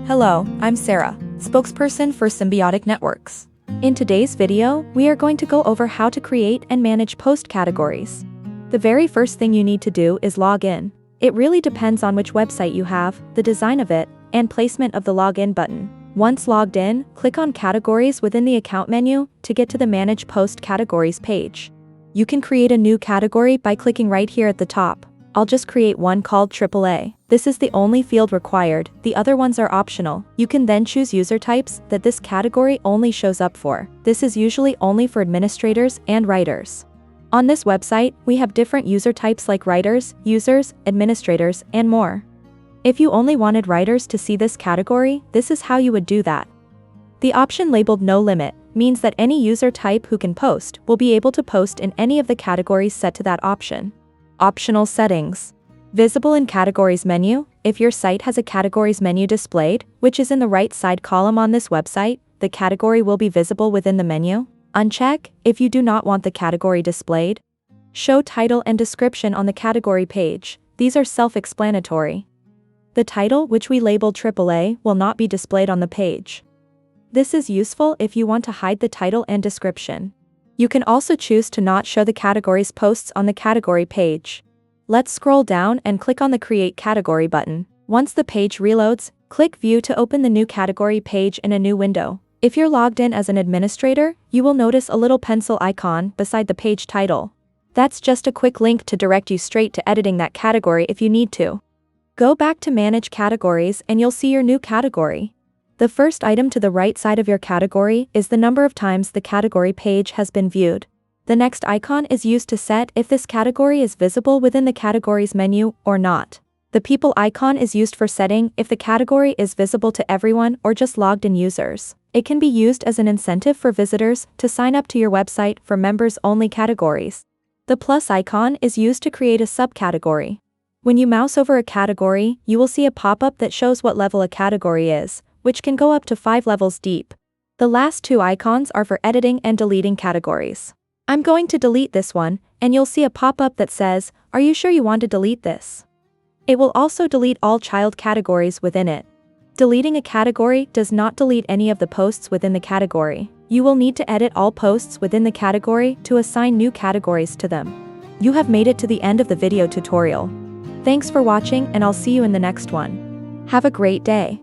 Hello, I'm Sarah, spokesperson for Symbiotic Networks. In today's video, we are going to go over how to create and manage post categories. The very first thing you need to do is log in. It really depends on which website you have, the design of it, and placement of the login button. Once logged in, click on Categories within the Account menu to get to the Manage Post Categories page. You can create a new category by clicking right here at the top. I'll just create one called AAA. This is the only field required, the other ones are optional. You can then choose user types that this category only shows up for. This is usually only for administrators and writers. On this website, we have different user types like writers, users, administrators, and more. If you only wanted writers to see this category, this is how you would do that. The option labeled No Limit means that any user type who can post will be able to post in any of the categories set to that option. Optional settings. Visible in Categories menu. If your site has a Categories menu displayed, which is in the right side column on this website, the category will be visible within the menu. Uncheck if you do not want the category displayed. Show title and description on the category page. These are self-explanatory. The title, which we labeled AAA, will not be displayed on the page. This is useful if you want to hide the title and description. You can also choose to not show the categories posts on the category page. Let's scroll down and click on the Create Category button. Once the page reloads, click View to open the new category page in a new window. If you're logged in as an administrator, you will notice a little pencil icon beside the page title. That's just a quick link to direct you straight to editing that category if you need to. Go back to Manage Categories and you'll see your new category. The first item to the right side of your category is the number of times the category page has been viewed. The next icon is used to set if this category is visible within the Categories menu or not. The People icon is used for setting if the category is visible to everyone or just logged in users. It can be used as an incentive for visitors to sign up to your website for members-only categories. The plus icon is used to create a subcategory. When you mouse over a category, you will see a pop-up that shows what level a category is, which can go up to 5 levels deep. The last two icons are for editing and deleting categories. I'm going to delete this one, and you'll see a pop-up that says, "Are you sure you want to delete this?" It will also delete all child categories within it. Deleting a category does not delete any of the posts within the category. You will need to edit all posts within the category to assign new categories to them. You have made it to the end of the video tutorial. Thanks for watching, and I'll see you in the next one. Have a great day.